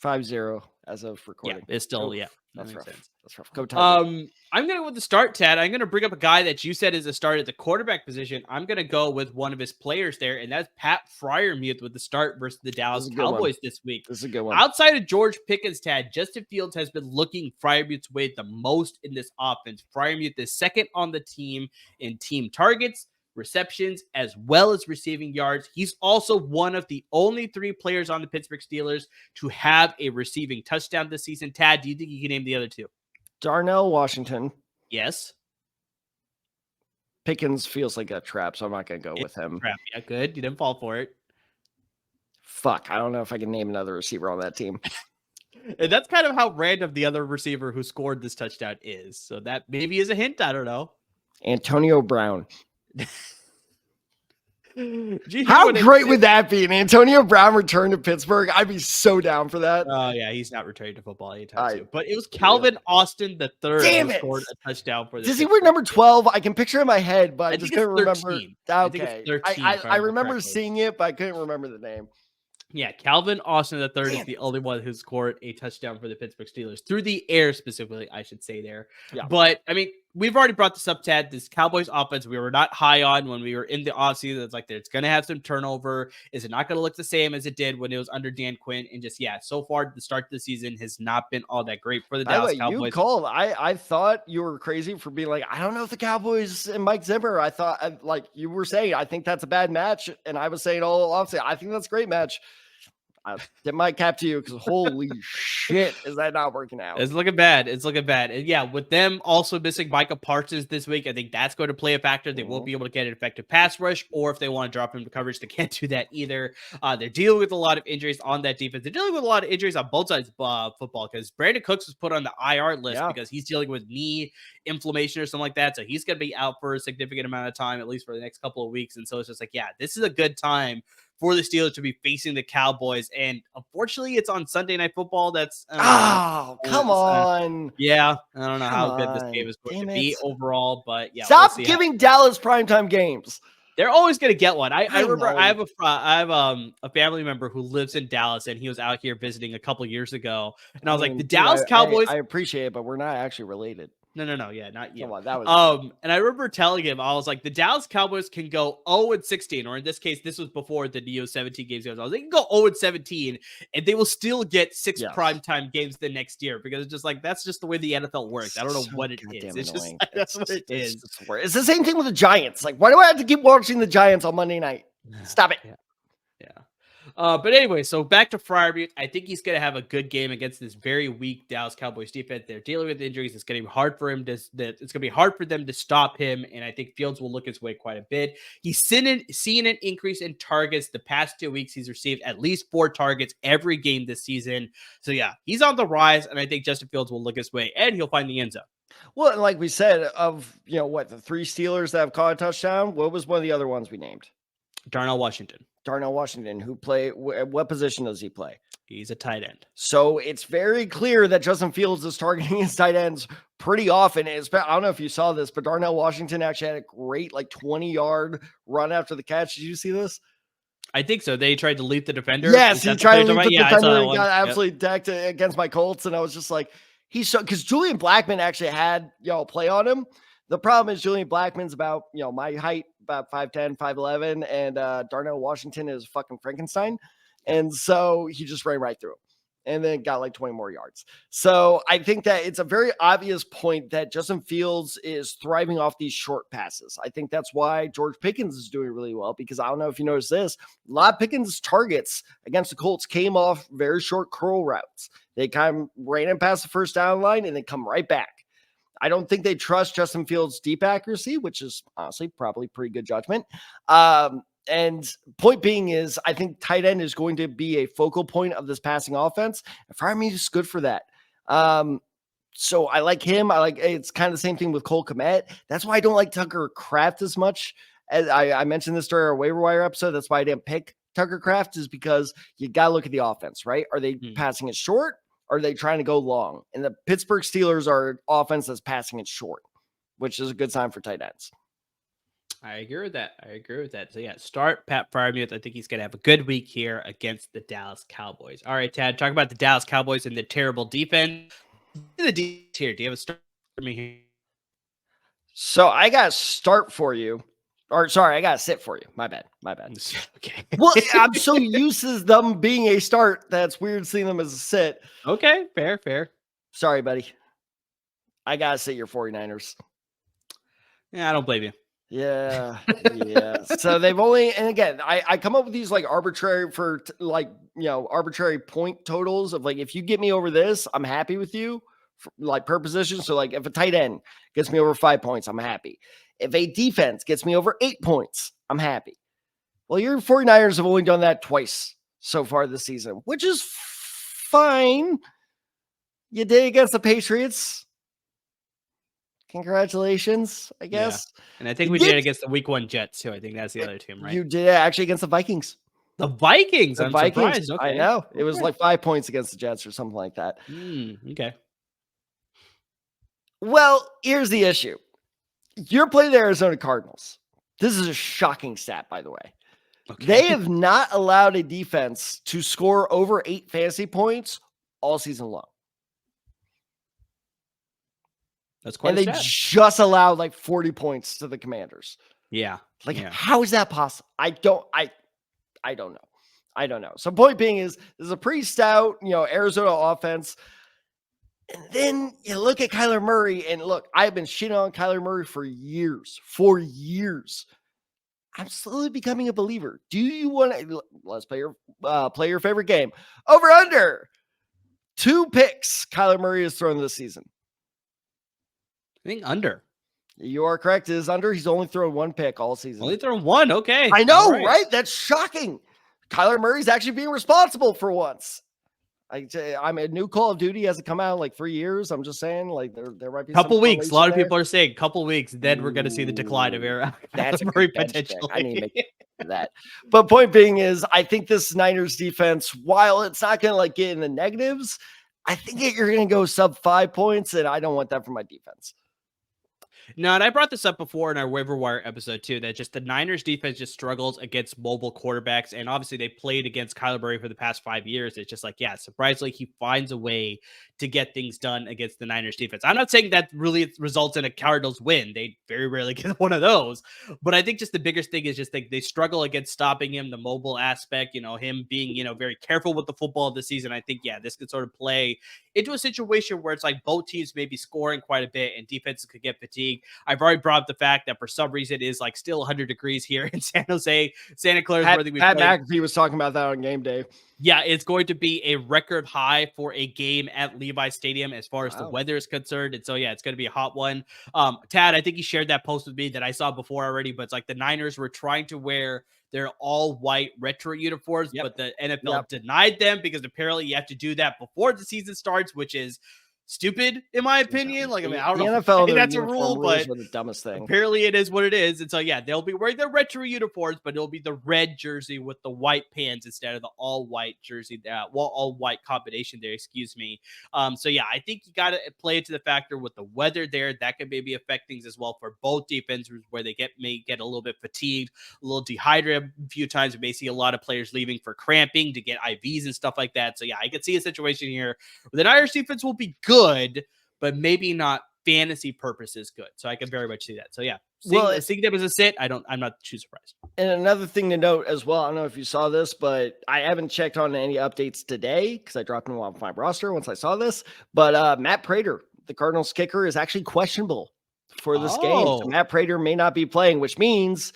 5-0 as of recording. Yeah, it's still That's rough. Sense. That's rough. Go Tigers. I'm going to go with the start, Tad. I'm going to bring up a guy that you said is a start at the quarterback position. I'm going to go with one of his players there, and that's Pat Freiermuth with the start versus the Dallas Cowboys this week. This is a good one. Outside of George Pickens, Tad, Justin Fields has been looking Freiermuth's way the most in this offense. Freiermuth is second on the team in team targets, receptions, as well as receiving yards. He's also one of the only 3 players on the Pittsburgh Steelers to have a receiving touchdown this season. Tad, do you think you can name the other 2? Darnell Washington. Yes. Pickens feels like a trap, so I'm not going to go with him. Trap. Yeah, good. You didn't fall for it. Fuck. I don't know if I can name another receiver on that team. And that's kind of how random the other receiver who scored this touchdown is. So that maybe is a hint. I don't know. Antonio Brown. How great would that be? An Antonio Brown return to Pittsburgh? I'd be so down for that. Oh, yeah. He's not returning to football anytime soon. But it was Calvin Austin the third who scored a touchdown for this. Does he wear number 12? I can picture it in my head, but I just couldn't remember. Okay. I remember seeing it, but I couldn't remember the name. Yeah, Calvin Austin III is the only one who scored a touchdown for the Pittsburgh Steelers through the air, specifically, I should say there. Yeah. But I mean, we've already brought this up, Tad. This Cowboys offense, we were not high on when we were in the offseason. It's like it's going to have some turnover. Is it not going to look the same as it did when it was under Dan Quinn? And just so far the start of the season has not been all that great for the Dallas Cowboys. You called. I thought you were crazy for being like, I don't know if the Cowboys and Mike Zimmer. I thought, like you were saying, I think that's a bad match, and I was saying all along, I think that's a great match. I tip my cap to you because holy shit, is that not working out? It's looking bad. And with them also missing Micah Parsons this week, I think that's going to play a factor. They won't be able to get an effective pass rush, or if they want to drop him to coverage, they can't do that either. They're dealing with a lot of injuries on that defense. They're dealing with a lot of injuries on both sides of football because Brandon Cooks was put on the IR list because he's dealing with knee inflammation or something like that. So he's going to be out for a significant amount of time, at least for the next couple of weeks. And so it's just like, this is a good time for the Steelers to be facing the Cowboys. And unfortunately, it's on Sunday Night Football. That's come on. I don't know how good this game is going to be overall, but stop giving Dallas primetime games. They're always going to get one. I remember I have a family member who lives in Dallas, and he was out here visiting a couple years ago, and I was like, the Dallas Cowboys. I appreciate it, but we're not actually related. No. Yeah, not you. Come on, that was and I remember telling him, I was like, the Dallas Cowboys can go 0-16, or in this case, this was before the Neo 17 games. I was like, they can go 0-17, and they will still get 6 primetime games the next year because it's just like that's just the way the NFL works. I don't know what it is. It's just that's what it is. It's the same thing with the Giants. Like, why do I have to keep watching the Giants on Monday night? Stop it. Yeah. But anyway, so back to Freiermuth. I think he's going to have a good game against this very weak Dallas Cowboys defense. They're dealing with injuries. It's going to be hard for him it's going to be hard for them to stop him. And I think Fields will look his way quite a bit. He's seen an increase in targets the past 2 weeks. He's received at least 4 targets every game this season. So yeah, he's on the rise. And I think Justin Fields will look his way and he'll find the end zone. Well, and like we said, of, the 3 Steelers that have caught a touchdown, what was one of the other ones we named? Darnell Washington. Darnell Washington, who what position does he play? He's a tight end. So it's very clear that Justin Fields is targeting his tight ends pretty often. I don't know if you saw this, but Darnell Washington actually had a great 20-yard run after the catch. Did you see this? I think so. They tried to leap the defender. Yes, he tried to leap the defender and got Yep. absolutely decked against my Colts. And I was just like, because Julian Blackmon actually had, play on him. The problem is Julian Blackmon's about, my height, about 5'10", 5'11", and Darnell Washington is fucking Frankenstein. And so he just ran right through him and then got 20 more yards. So I think that it's a very obvious point that Justin Fields is thriving off these short passes. I think that's why George Pickens is doing really well, because I don't know if you noticed this, a lot of Pickens' targets against the Colts came off very short curl routes. They kind of ran him past the first down line and then come right back. I don't think they trust Justin Fields' deep accuracy, which is honestly probably pretty good judgment. And point being is, I think tight end is going to be a focal point of this passing offense. And Freiermuth is good for that. So I like him. It's kind of the same thing with Cole Kmet. That's why I don't like Tucker Kraft as much. As I mentioned this during our waiver wire episode. That's why I didn't pick Tucker Kraft, is because you got to look at the offense, right? Are they passing it short? Or are they trying to go long? And the Pittsburgh Steelers are an offense that's passing it short, which is a good sign for tight ends. I agree with that. So yeah, start Pat Freiermuth. I think he's going to have a good week here against the Dallas Cowboys. All right, Tad, talk about the Dallas Cowboys and the terrible defense. The defense here. Do you have a start for me here? So I got to start for you. Or sorry, I got to sit for you. My bad. Okay. Well, I'm so used to them being a start. That's weird seeing them as a sit. Okay, fair. Sorry, buddy. I got to sit your 49ers. Yeah, I don't blame you. Yeah. So they've only, and again, I come up with these arbitrary arbitrary point totals of if you get me over this, I'm happy with you, per position. So if a tight end gets me over 5 points, I'm happy. If a defense gets me over 8 points, I'm happy. Well, your 49ers have only done that twice so far this season, which is fine. You did against the Patriots. Congratulations, I guess. Yeah. And I think we did against the week 1 Jets too. I think that's the other team, right? You did it actually against the Vikings. The Vikings? I'm surprised. Okay. I know. It was 5 points against the Jets or something like that. Okay. Well, here's the issue. You're playing the Arizona Cardinals. This is a shocking stat, by the way. Okay. They have not allowed a defense to score over 8 fantasy points all season long. That's quite. And they just allowed 40 points to the Commanders. Yeah. How is that possible? I don't know. So point being is, this is a pretty stout, Arizona offense. And then you look at Kyler Murray, and look, I've been shitting on Kyler Murray for years. I'm slowly becoming a believer. Do you want to, let's play your favorite game. Over under 2 picks Kyler Murray has thrown this season. I think under. You are correct. It is under. He's only thrown 1 pick all season. Only thrown 1. Okay. I know, right? That's shocking. Kyler Murray's actually being responsible for once. I'm a new Call of Duty hasn't come out in 3 years. I'm just saying, there might be couple weeks. A lot of people are saying couple weeks. Then we're going to see the decline of Aaron. That's very potential. I need to make that. But point being is, I think this Niners defense, while it's not going to get in the negatives, I think you're going to go sub 5 points, and I don't want that for my defense. No, and I brought this up before in our waiver wire episode too, that just the Niners defense just struggles against mobile quarterbacks. And obviously they played against Kyler Murray for the past 5 years. It's just surprisingly, he finds a way to get things done against the Niners defense. I'm not saying that really results in a Cardinals win. They very rarely get one of those. But I think just the biggest thing is just they struggle against stopping him, the mobile aspect, him being, very careful with the football this season. I think, this could sort of play into a situation where it's both teams may be scoring quite a bit and defenses could get fatigued. week. I've already brought up the fact that for some reason it is like still 100 degrees here in San Jose. Santa Clara is where we Pat McAfee was talking about that on game day. Yeah, it's going to be a record high for a game at Levi Stadium as far as the weather is concerned. And so, yeah, it's going to be a hot one. Tad, I think you shared that post with me that I saw before already, but it's like the Niners were trying to wear their all white retro uniforms, but the NFL denied them because apparently you have to do that before the season starts, which is stupid in my opinion. Like, I mean, I don't know if that's a rule, but the dumbest thing. Apparently it is what it is. And so, yeah, they'll be wearing their retro uniforms, but it'll be the red jersey with the white pants instead of the all white jersey, all white combination there, excuse me. So yeah, I think you got to play into the factor with the weather there. That could maybe affect things as well for both defenses where they may get a little bit fatigued, a little dehydrated a few times. We may see a lot of players leaving for cramping to get IVs and stuff like that. So yeah, I could see a situation here where the Irish defense will be good, but maybe not fantasy purposes good. So I can very much see that. So yeah, seeing them as a sit, I'm not too surprised. And another thing to note as well, I don't know if you saw this, but I haven't checked on any updates today because I dropped him off my roster once I saw this. But Matt Prater, the Cardinals kicker, is actually questionable for this game. So Matt Prater may not be playing, which means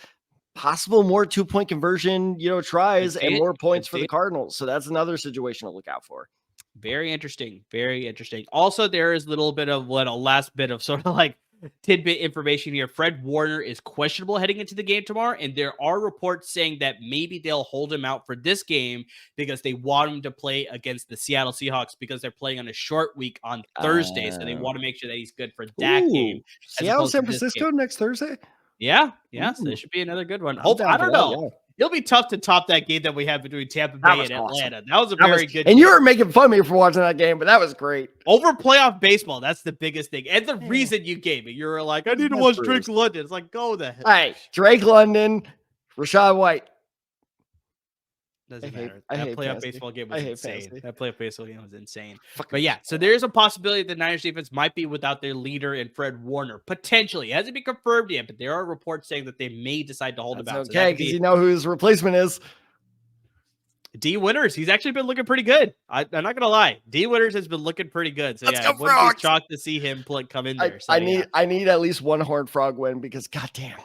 possible more 2-point conversion, tries and more points for the Cardinals. So that's another situation to look out for. Very interesting. Very interesting. Also, there is a little bit of a last bit of sort of like tidbit information here. Fred Warner is questionable heading into the game tomorrow, and there are reports saying that maybe they'll hold him out for this game because they want him to play against the Seattle Seahawks because they're playing on a short week on Thursday, so they want to make sure that he's good for that game. Seattle, San Francisco next Thursday? Yeah. So this should be another good one. I don't know. Yeah. It'll be tough to top that game that we had between Tampa Bay and Atlanta. Awesome. That was a very good game. And you were making fun of me for watching that game, but that was great. Over playoff baseball, that's the biggest thing. And the reason you gave me, you were like, I need to watch Drake London. It's like, go the hell. Hey, Drake London, Rachaad White. Doesn't matter. That playoff baseball game was insane. That playoff baseball game was insane. But yeah, so there is a possibility the Niners defense might be without their leader in Fred Warner. Potentially. It hasn't been confirmed yet, but there are reports saying that they may decide to hold him out. Okay, because you know who his replacement is. D. Winters. He's actually been looking pretty good. I'm not going to lie. D. Winters has been looking pretty good. So yeah, I wouldn't be shocked to see him come in there. I need at least one Horned Frog win because goddamn.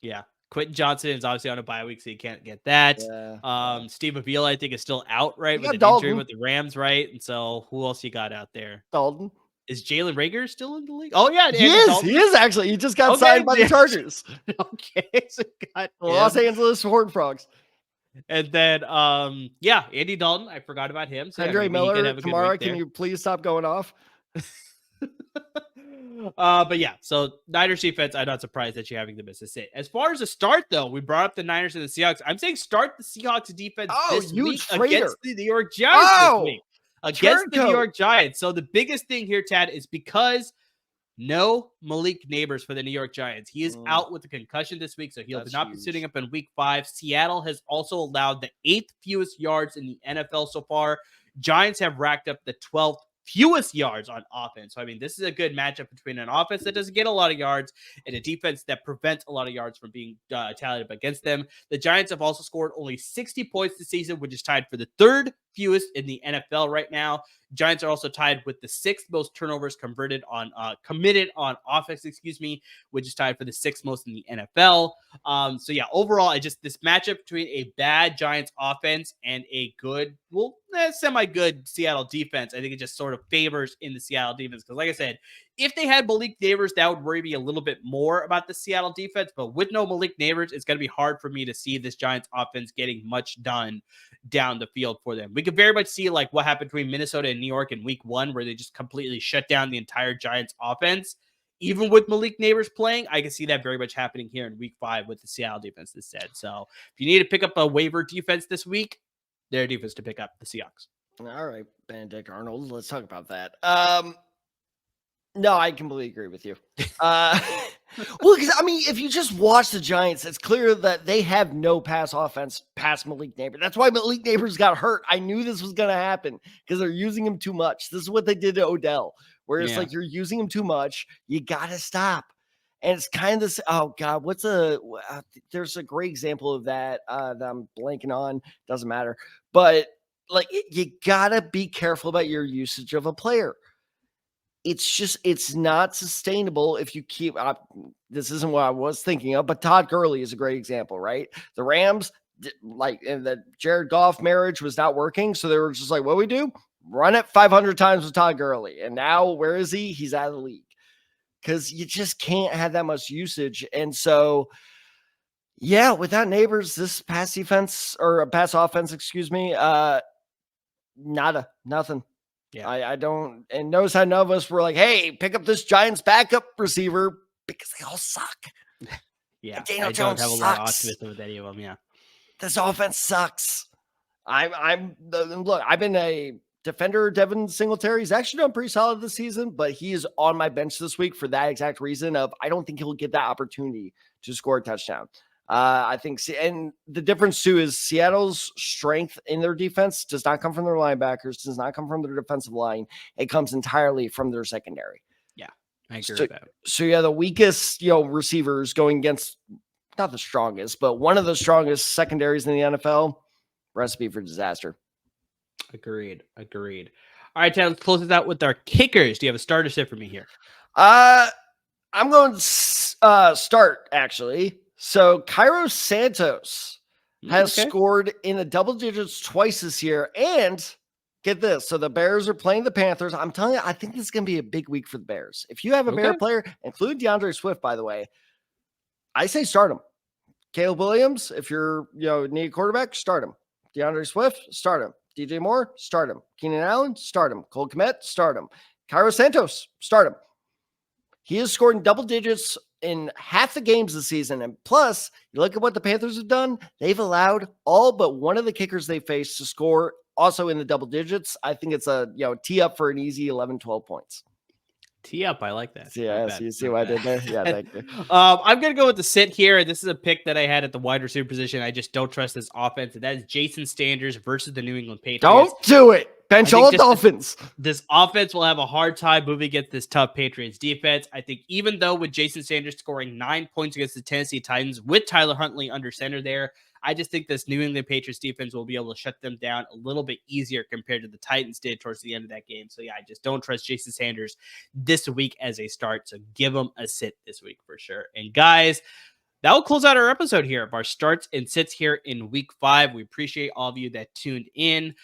Yeah. Quentin Johnson is obviously on a bye week, so you can't get that. Yeah. Steve Avila, I think, is still out, right? With an injury with the Rams, right? And so who else you got out there? Dalton. Is Jalen Rager still in the league? Oh, yeah. He is. Dalton. He is actually. He just got signed by the Chargers. Okay. So got Los Angeles Horned Frogs. And then, Andy Dalton. I forgot about him. So Andre Miller, tomorrow, can you please stop going off? But yeah, so Niners defense, I'm not surprised that you're having them as a sit. As far as the start, though, we brought up the Niners and the Seahawks. I'm saying start the Seahawks defense this week against the New York Giants this week. Against the New York Giants. So the biggest thing here, Tad, is because no Malik Nabers for the New York Giants. He is out with a concussion this week, so he'll not be suiting up in week 5. Seattle has also allowed the 8th fewest yards in the NFL so far. Giants have racked up the 12th fewest yards on offense. So, I mean, this is a good matchup between an offense that doesn't get a lot of yards and a defense that prevents a lot of yards from being tallied up against them. The Giants have also scored only 60 points this season, which is tied for the 3rd fewest in the NFL right now. Giants are also tied with the 6th most turnovers committed on offense, which is tied for the 6th most in the NFL. So yeah, overall, this matchup between a bad Giants offense and a good, semi-good Seattle defense, I think it just sort of favors in the Seattle defense. Because like I said, if they had Malik Nabers, that would worry me a little bit more about the Seattle defense. But with no Malik Nabers, it's going to be hard for me to see this Giants offense getting much done down the field for them. We could very much see like what happened between Minnesota and New York in week 1, where they just completely shut down the entire Giants offense. Even with Malik Nabers playing, I can see that very much happening here in week 5 with the Seattle defense instead. So if you need to pick up a waiver defense this week, their defense to pick up the Seahawks. All right, Benedict Arnold. Let's talk about that. No, I completely agree with you. Well, because I mean, if you just watch the Giants, it's clear that they have no pass offense past Malik Nabers. That's why Malik Nabers got hurt. I knew this was going to happen because they're using him too much. This is what they did to Odell, where it's like you're using him too much. You got to stop. And it's kind of this. Oh God, there's a great example of that that I'm blanking on. Doesn't matter, but like you gotta be careful about your usage of a player. it's not sustainable if you keep this isn't what I was thinking of, but Todd Gurley is a great example, right? The Rams, and the Jared Goff marriage was not working. So they were just like, what do we do? Run it 500 times with Todd Gurley. And now where is he? He's out of the league because you just can't have that much usage. And so, yeah, without Nabers, this pass offense, nothing. Yeah. I don't, and notice how none of us were like, hey, pick up this Giants backup receiver because they all suck. Yeah. Daniel I Jones don't have a lot of optimism with any of them. Yeah. This offense sucks. Look, I've been a defender. Devin Singletary's actually done pretty solid this season, but he is on my bench this week for that exact reason of I don't think he'll get that opportunity to score a touchdown. I think, and the difference too is Seattle's strength in their defense does not come from their linebackers, does not come from their defensive line. It comes entirely from their secondary. Yeah, I agree with that. So yeah, the weakest, receivers going against not the strongest, but one of the strongest secondaries in the NFL. Recipe for disaster. Agreed. All right, Ted, let's close this out with our kickers. Do you have a starter sit for me here? I'm going to start, actually. So Cairo Santos has scored in the double digits twice this year. And get this. So the Bears are playing the Panthers. I'm telling you, I think this is going to be a big week for the Bears. If you have a Bear player, include DeAndre Swift, by the way, I say start him. Caleb Williams, if you're, need a quarterback, start him. DeAndre Swift, start him. DJ Moore, start him. Keenan Allen, start him. Cole Kmet, start him. Cairo Santos, start him. He has scored in double digits in half the games this season. And plus, you look at what the Panthers have done. They've allowed all but one of the kickers they faced to score also in the double digits. I think it's a tee up for an easy 11, 12 points. Tee up. I like that. Yeah, so you see what I did there? Yeah, thank you. I'm going to go with the sit here. This is a pick that I had at the wide receiver position. I just don't trust this offense. And that is Jason Sanders versus the New England Patriots. Don't do it. Bench all Dolphins. This offense will have a hard time moving against this tough Patriots defense. I think even though with Jason Sanders scoring 9 points against the Tennessee Titans with Tyler Huntley under center there, I just think this New England Patriots defense will be able to shut them down a little bit easier compared to the Titans did towards the end of that game. So yeah, I just don't trust Jason Sanders this week as a start. So give him a sit this week for sure. And guys, that will close out our episode here of our starts and sits here in week 5. We appreciate all of you that tuned in.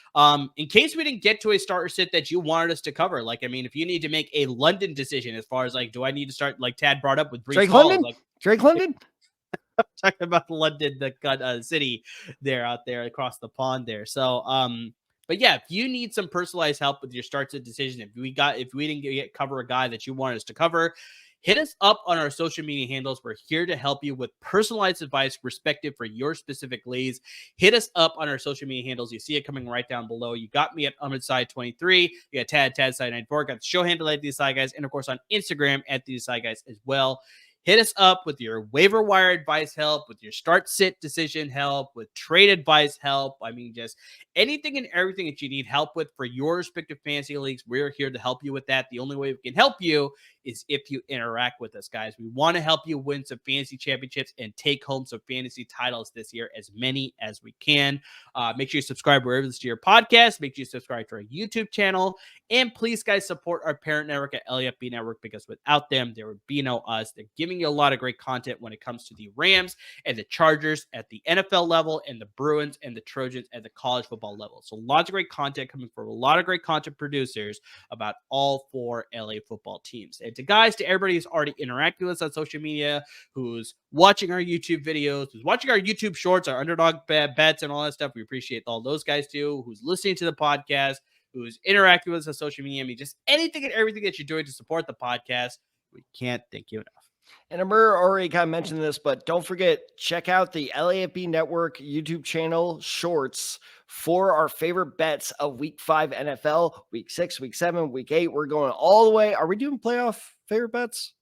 In case we didn't get to a starter sit that you wanted us to cover, if you need to make a London decision as far as do I need to start, like Tad brought up with Breece Hall, Drake London? Talking about London, the city there out there across the pond there. So, but yeah, if you need some personalized help with your starts and decision, if we didn't cover a guy that you want us to cover, hit us up on our social media handles. We're here to help you with personalized advice respective for your specific leagues. Hit us up on our social media handles. You see it coming right down below. You got me at Side23. You got Tad Side94. Got the show handle at These Side Guys, and of course on Instagram at These Side Guys as well. Hit us up with your waiver wire advice help, with your start sit decision help, with trade advice help. Just anything and everything that you need help with for your respective fantasy leagues. We're here to help you with that. The only way we can help you is if you interact with us, guys. We want to help you win some fantasy championships and take home some fantasy titles this year, as many as we can. Make sure you subscribe wherever you listen to your podcast. Make sure you subscribe to our YouTube channel. And please, guys, support our parent network at LAFB Network, because without them, there would be no us. They're giving you a lot of great content when it comes to the Rams and the Chargers at the NFL level, and the Bruins and the Trojans at the college football level. So lots of great content coming from a lot of great content producers about all 4 LA football teams. And to everybody who's already interacting with us on social media, who's watching our YouTube videos, who's watching our YouTube shorts, our underdog bets and all that stuff, we appreciate all those guys too, who's listening to the podcast, who's interacting with us on social media. Just anything and everything that you're doing to support the podcast, we can't thank you enough. And Amir already kind of mentioned this, but don't forget, check out the LAFB Network YouTube channel shorts for our favorite bets of week 5 NFL, week 6, week 7, week 8. We're going all the way. Are we doing playoff favorite bets?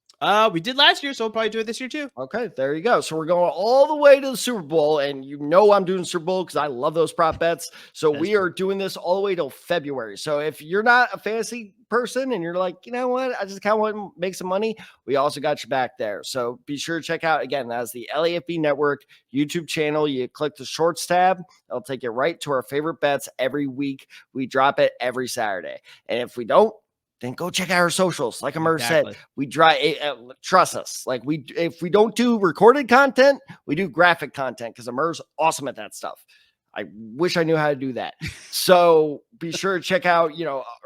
We did last year, so we'll probably do it this year too. Okay, there you go. So we're going all the way to the Super Bowl, and I'm doing Super Bowl because I love those prop bets. So we are doing this all the way till February. So if you're not a fantasy person and you're like, you know what, I just kind of want to make some money, we also got your back there. So be sure to check out, again, that's the LAFB Network YouTube channel. You click the Shorts tab. It'll take you right to our favorite bets every week. We drop it every Saturday. And if we don't, then go check out our socials. Like Amir Exactly. said, we trust us. Like if we don't do recorded content, we do graphic content because Amir's awesome at that stuff. I wish I knew how to do that. So be sure to check out,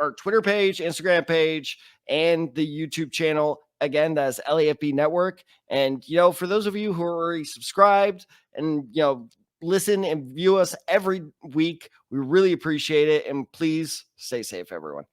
our Twitter page, Instagram page, and the YouTube channel. Again, that's LAFB Network. And, for those of you who are already subscribed and, listen and view us every week, we really appreciate it. And please stay safe, everyone.